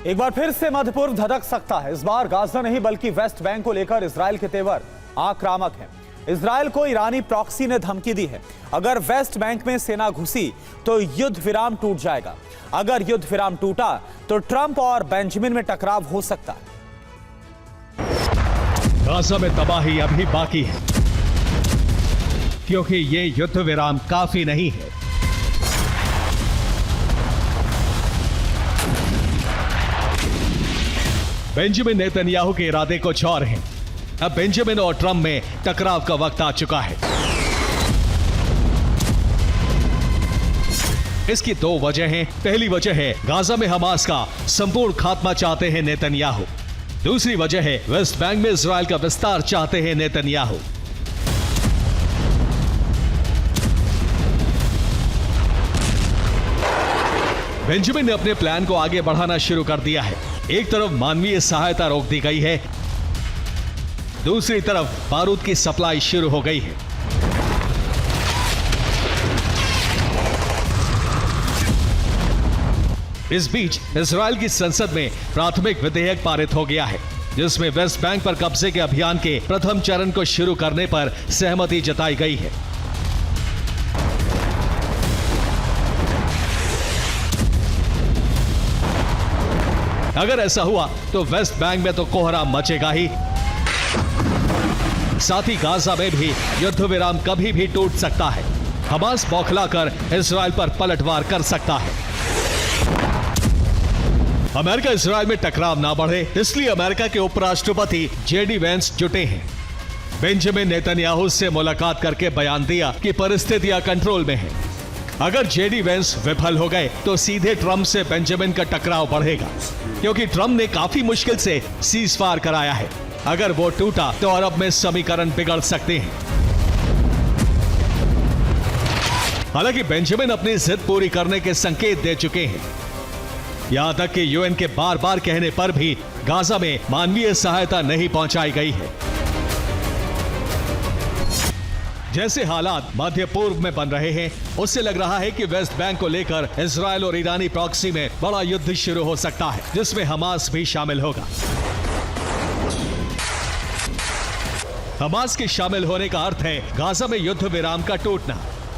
एक बार फिर से मध्य पूर्व धधक सकता है। इस बार गाजा नहीं बल्कि वेस्ट बैंक को लेकर इजराइल के तेवर आक्रामक हैं। इजराइल को ईरानी प्रॉक्सी ने धमकी दी है, अगर वेस्ट बैंक में सेना घुसी तो युद्ध विराम टूट जाएगा। अगर युद्ध विराम टूटा तो ट्रंप और बेंजामिन में टकराव हो सकता है। गाजा में तबाही अभी बाकी है, क्योंकि ये युद्ध विराम काफी नहीं है। बेंजामिन नेतन्याहू के इरादे कुछ और हैं। अब बेंजामिन और ट्रंप में टकराव का वक्त आ चुका है। इसकी दो वजह हैं। पहली वजह है गाजा में हमास का संपूर्ण खात्मा चाहते हैं नेतन्याहू। दूसरी वजह है वेस्ट बैंक में इजराइल का विस्तार चाहते हैं नेतन्याहू। बेंजामिन ने अपने प्लान को आगे बढ़ाना शुरू कर दिया है। एक तरफ मानवीय सहायता रोक दी गई है, दूसरी तरफ बारूद की सप्लाई शुरू हो गई है। इस बीच इजराइल की संसद में प्राथमिक विधेयक पारित हो गया है, जिसमें वेस्ट बैंक पर कब्जे के अभियान के प्रथम चरण को शुरू करने पर सहमति जताई गई है। अगर ऐसा हुआ तो वेस्ट बैंक में तो कोहराम मचेगा ही, साथ ही गाजा में भी युद्ध विराम कभी भी टूट सकता है। हमास बौखलाकर इजराइल पर पलटवार कर सकता है। अमेरिका इजराइल में टकराव ना बढ़े, इसलिए अमेरिका के उपराष्ट्रपति जेडी वेंस जुटे हैं। बेंजामिन नेतन्याहू से मुलाकात करके बयान दिया कि परिस्थितियां कंट्रोल में हैं। अगर जेडी वेंस विफल हो गए तो सीधे ट्रंप से बेंजामिन का टकराव बढ़ेगा, क्योंकि ट्रंप ने काफी मुश्किल से सीज फायर कराया है। अगर वो टूटा तो अरब में समीकरण बिगड़ सकते हैं। हालांकि बेंजामिन अपनी जिद पूरी करने के संकेत दे चुके हैं। यहां तक कि यूएन के बार बार कहने पर भी गाजा में मानवीय सहायता नहीं पहुंचाई गई है। जैसे हालात मध्य पूर्व में बन रहे हैं, उससे लग रहा है कि वेस्ट बैंक को लेकर इजराइल और ईरानी प्रॉक्सी में बड़ा युद्ध शुरू हो सकता है, जिसमें हमास भी शामिल होगा। हमास के शामिल होने का अर्थ है गाजा में युद्ध विराम का टूटना।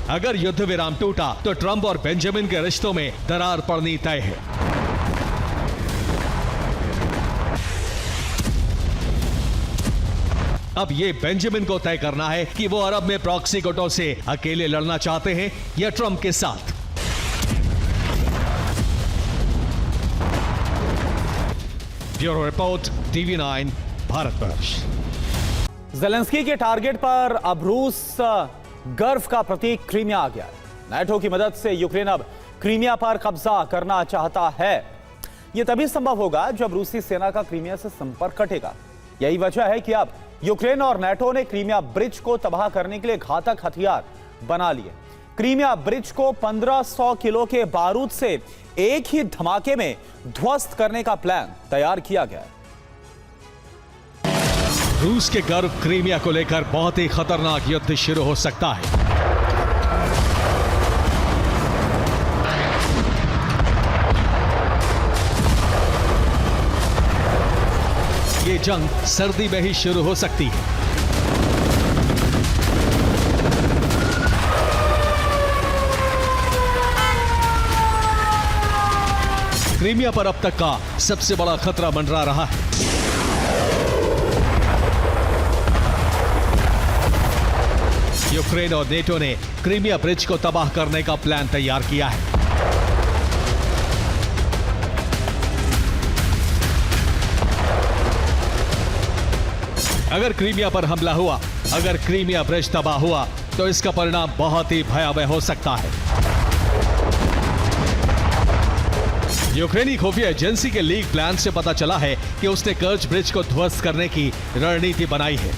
अगर युद्ध विराम टूटा तो ट्रंप और बेंजामिन के रिश्तों में दरार पड़नी तय है। अब ये बेंजामिन को तय करना है कि वो अरब में प्रॉक्सी गुटों से अकेले लड़ना चाहते हैं या ट्रंप के साथ। Bureau report, TV9 Bharatvarsh. Zelensky के टारगेट पर अब रूस गर्व का प्रतीक क्रीमिया आ गया है। नाटो की मदद से यूक्रेन अब क्रीमिया पर कब्जा करना चाहता है। यह तभी संभव होगा जब रूसी सेना का क्रीमिया से संपर्क कटेगा। यही वजह है कि अब यूक्रेन और नाटो ने क्रीमिया ब्रिज को तबाह करने के लिए घातक हथियार बना लिए। क्रीमिया ब्रिज को 1500 किलो के बारूद से एक ही धमाके में ध्वस्त करने का प्लान तैयार किया गया है। रूस के गर्व क्रीमिया को लेकर बहुत ही खतरनाक युद्ध शुरू हो सकता है। ये जंग सर्दी में ही शुरू हो सकती है। क्रीमिया पर अब तक का सबसे बड़ा खतरा मंडरा रहा है। यूक्रेन और नेटो ने क्रीमिया ब्रिज को तबाह करने का प्लान तैयार किया है। अगर क्रीमिया पर हमला हुआ, अगर क्रीमिया ब्रिज तबाह हुआ, तो इसका परिणाम बहुत ही भयावह हो सकता है। यूक्रेनी खुफिया एजेंसी के लीक प्लान से पता चला है कि उसने कर्च ब्रिज को ध्वस्त करने की रणनीति बनाई है।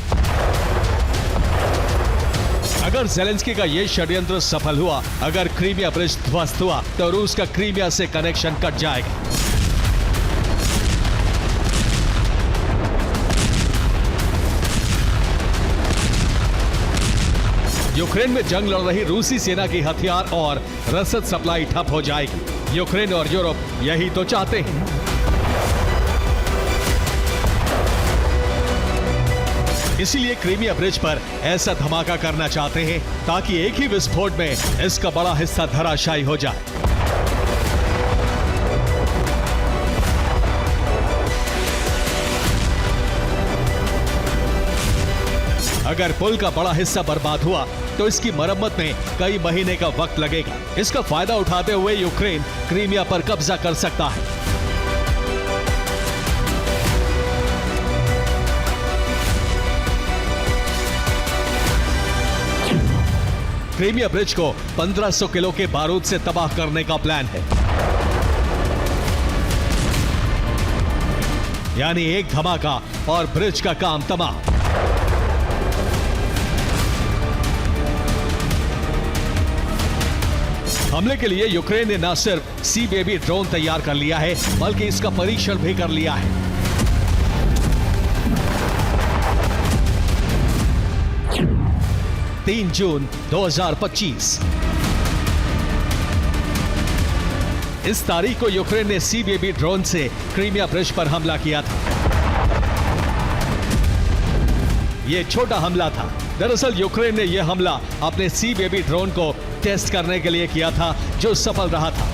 अगर ज़ेलेंस्की का यह षड्यंत्र सफल हुआ, अगर क्रीमिया ब्रिज ध्वस्त हुआ, तो रूस का क्रीमिया से कनेक्शन कट जाएगा। यूक्रेन में जंग लड़ रही रूसी सेना की हथियार और रसद सप्लाई ठप हो जाएगी। यूक्रेन और यूरोप यही तो चाहते हैं। इसीलिए क्रीमिया ब्रिज पर ऐसा धमाका करना चाहते हैं ताकि एक ही विस्फोट में इसका बड़ा हिस्सा धराशायी हो जाए। अगर पुल का बड़ा हिस्सा बर्बाद हुआ तो इसकी मरम्मत में कई महीने का वक्त लगेगा। इसका फायदा उठाते हुए यूक्रेन क्रीमिया पर कब्जा कर सकता है। क्रीमिया ब्रिज को 1500 किलो के बारूद से तबाह करने का प्लान है। यानी एक धमाका और ब्रिज का काम तमाम। हमले के लिए यूक्रेन ने न सिर्फ सी बेबी ड्रोन तैयार कर लिया है बल्कि इसका परीक्षण भी कर लिया है। तीन जून 2025 इस तारीख को यूक्रेन ने सी बेबी ड्रोन से क्रीमिया ब्रिज पर हमला किया था। यह छोटा हमला था। दरअसल यूक्रेन ने यह हमला अपने सी बेबी ड्रोन को टेस्ट करने के लिए किया था, जो सफल रहा था।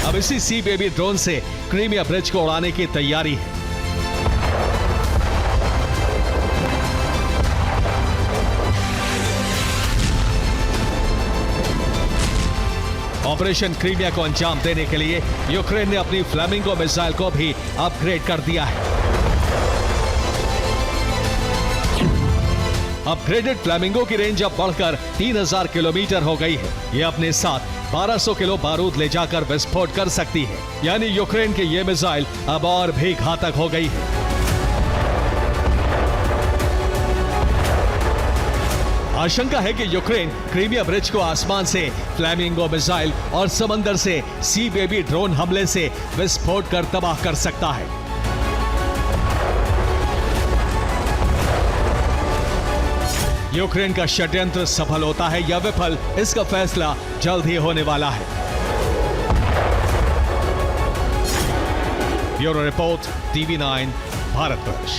अब इसी सी बेबी ड्रोन से क्रीमिया ब्रिज को उड़ाने की तैयारी है। ऑपरेशन क्रीमिया को अंजाम देने के लिए यूक्रेन ने अपनी फ्लैमिंगो मिसाइल को भी अपग्रेड कर दिया है। अपग्रेडेड फ्लैमिंगो की रेंज अब बढ़कर 3000 किलोमीटर हो गई है। यह अपने साथ 1200 किलो बारूद ले जाकर विस्फोट कर सकती है। यानी यूक्रेन की यह मिसाइल अब और भी घातक हो गई है। आशंका है कि यूक्रेन क्रीमिया ब्रिज को आसमान से फ्लैमिंगो मिसाइल और समंदर से सी बेबी ड्रोन हमले से विस्फोट कर तबाह कर सकता है। यूक्रेन का षड्यंत्र सफल होता है या विफल, इसका फैसला जल्द ही होने वाला है। Bureau report, TV9 Bharatvarsh.